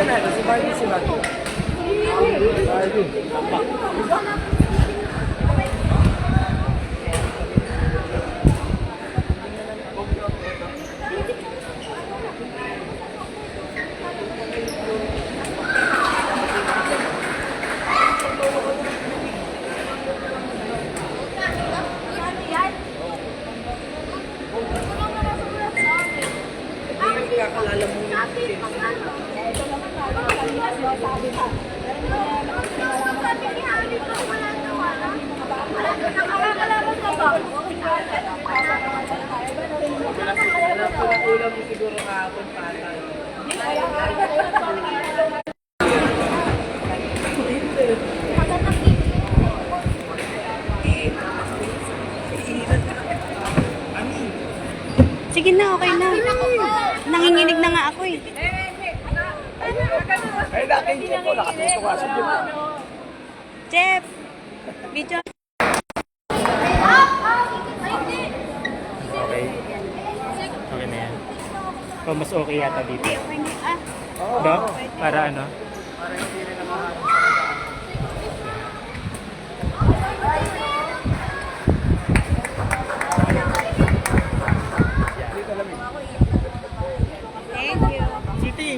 natin, si Barbie, si Barbie. Barbie. Ulam mo siguro kahapon pala. Sige na, okay na. Nanginginig na nga ako eh. Ay, nakin ko, nakatuto ka sa dito. Jeff! Video. Okay. Okay na yan. O, mas okay yata dito. Okay na. Ah, Do? Para ano? Para hindi rin naman. thank you. City!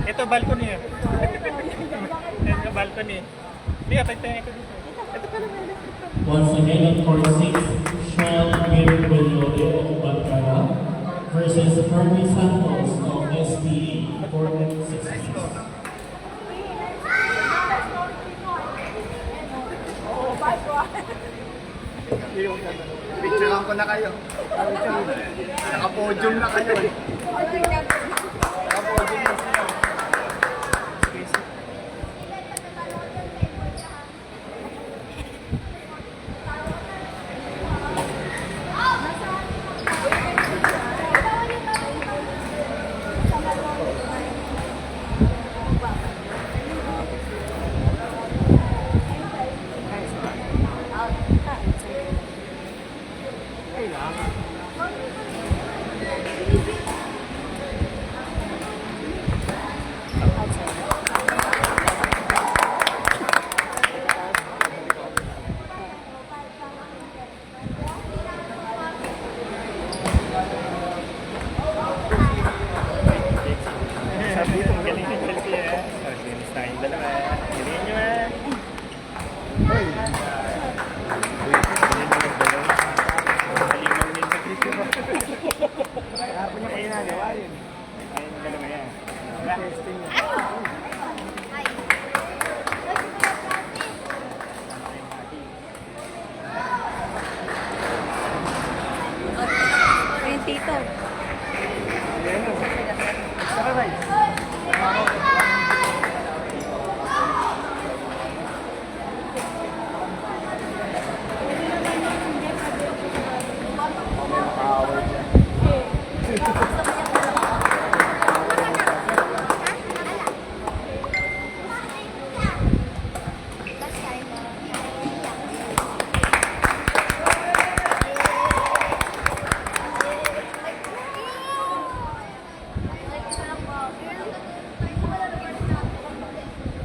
Ito balcony eh. Ito balcony. Hindi, atay-tayo ko dito. Ito pala may electric pa. Once again, at court 6, Shell Guerrero of Baccara versus Fermi Santos of SPA, court 6. Picturean ko na kayo. Naka-podium na kayo eh. Naka-podium na sila. Sabi dito, magaling yung selfie eh. O, sinis tayong dalawa. Galingan nyo eh. Uy, galingan nyo magdalaw. Malimang din sa trip ko. Kahapon niya kayo nagawa yun. Ayun yung dalawa yan. Testing niya. Ayun, tito. Ayan o. Saka rice.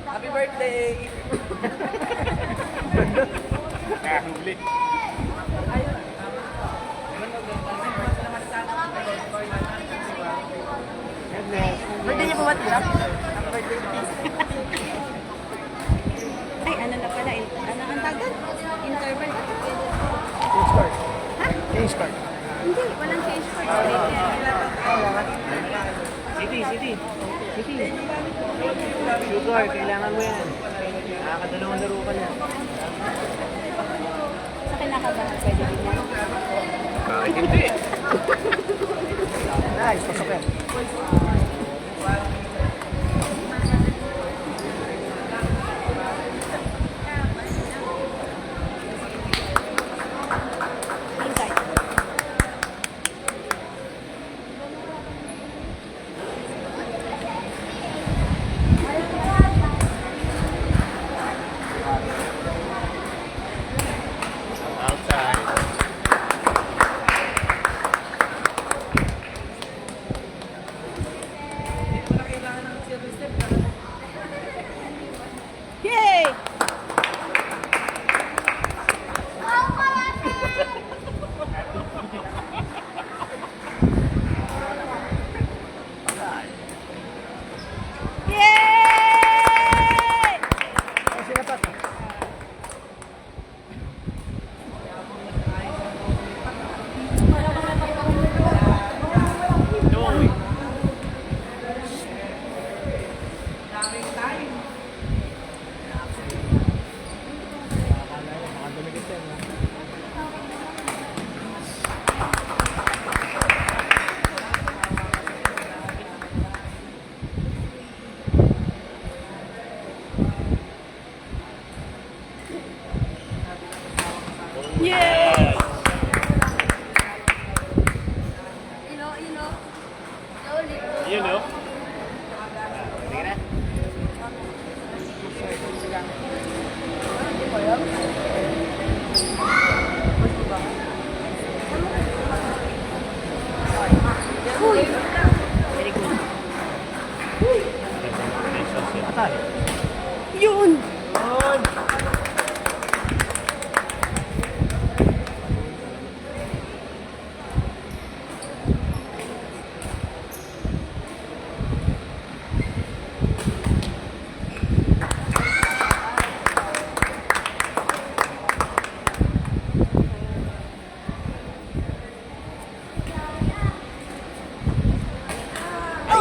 Happy birthday! Nakahuli. Birthday niya po ba tila? Ay, ano na pala. Ano ang tagal? Interval. Change card. Ha? Change card. Hindi, walang change for City. Sugar, kailangan mo yan. Nakakadalawang laro ka na. Sa kinakabahan, pwede din yan. Bakit hindi? Nice, pasok yan. Inside. Outside. Yun! Yun!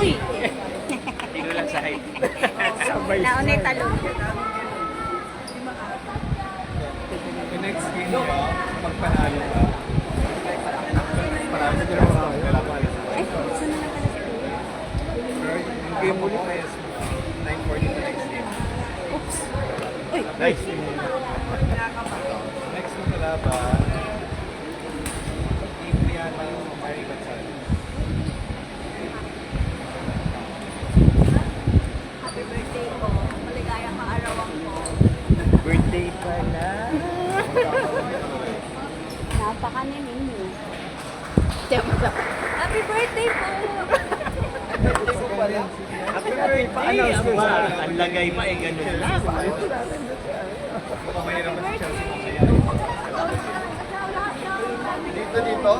Uy! Hindi ko lang sa height. Naunay talon. The next game nyo, magpanalo ka. Parang sa gano'n ako. Wala pa alam. Ay, saan na lang pala si Kuya? Yung game mo na is 9:40 the next game. Oops! Uy! Next game mo. Next mo kalaban. Adrian Mary Gonzalez. Happy birthday po. Maligayang kaarawan ko. Birthday pala. Napakanimin niyo. Happy birthday po! Happy birthday pa. Announce ko ba? Ang lagay pa eh, ganun lang. Mamaya naman si Chelsea masaya. Dito.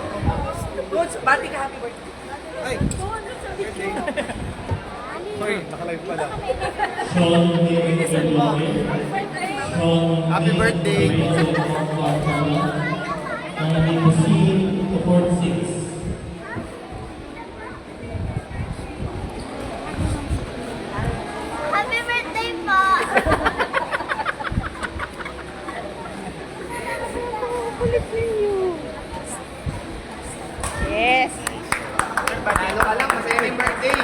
Coach, bati ka happy birthday. Ay! Sorry, nakalive pala. Sean David Villanueva. Happy birthday. Limousine to Port 6. Happy birthday po! Kulit ninyo. Yes! Panalo ka lang, masaya rin birthday.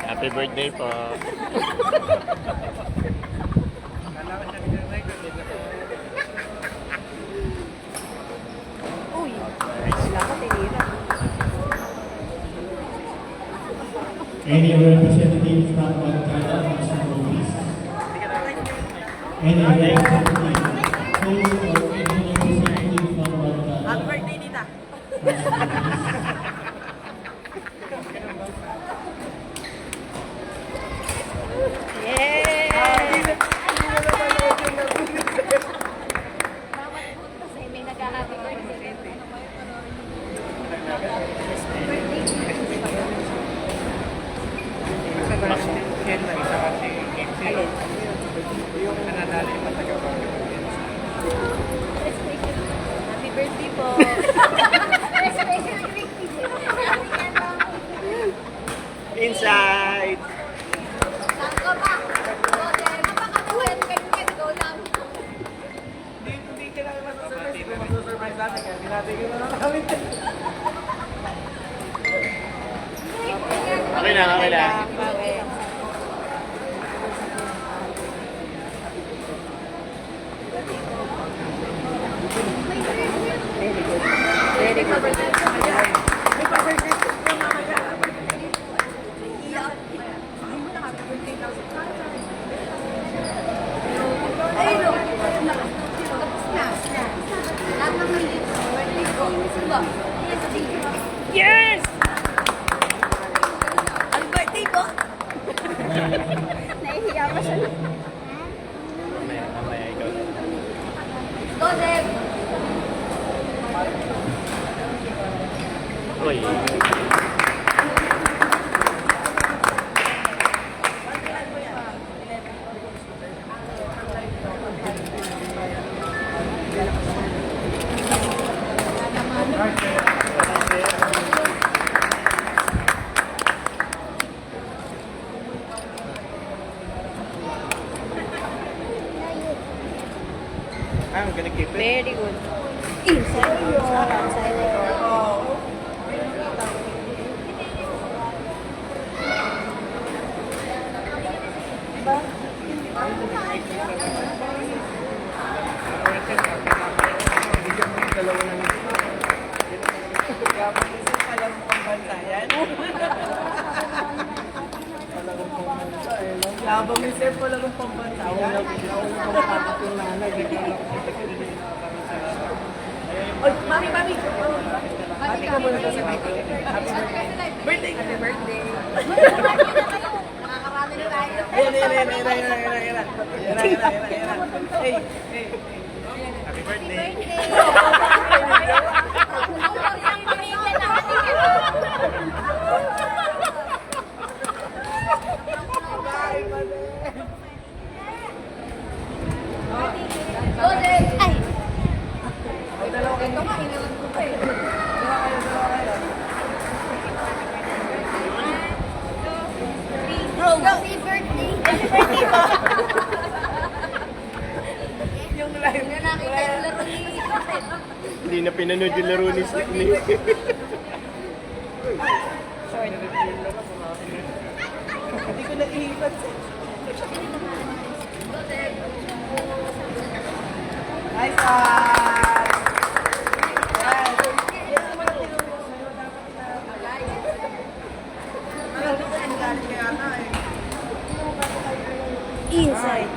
Happy birthday po. Uy! Wala ka tinira. Any representative from Bancada, National Police. Any representative, coach or any representative from Bancada. Happy birthday, Nita! Yay! Kasi may nag-happy birthday. Ken na isa kasi game sila. Yung nananalo yung matagal ko. Happy birthday po! Inside! Hindi ka namin masasurprise kung magsusurprise natin kaya tinatigil mo lang kami. Okay na, okay na. Very good. Yes! Ang birthday ko! Nahihiya pa siya. Mamaya ikaw. Go, Deb! Uy. I'm gonna keep it. Very good. Inside. Outside. Labang ni Sir pala ng pambansa. Wala ko patak yung nanay. Oy, mami, mami! Happy ka muna sa birthday. Happy birthday. Birthday! Happy birthday! Happy birthday. Ay! Happy birthday! Happy birthday po! Yung live. Yung nakita yung laro ni Kapit. Hindi na pinanood yung laro ni Sydney. Short. Hindi ko naiipat. Nice one! Inside.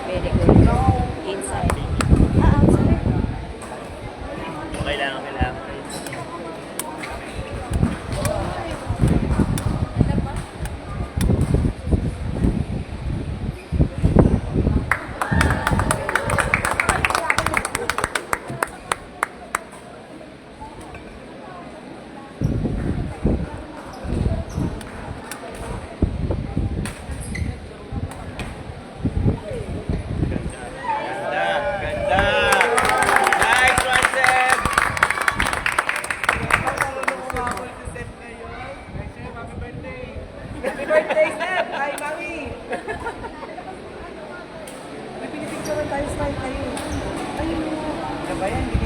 Very good. Inside. Outside. Kailangan. Ganda! Nice one, Seb! Happy birthday, Seb! Hi, Mami! May pinipicturean tayo, smile tayo. Ayun. Ano ba yan?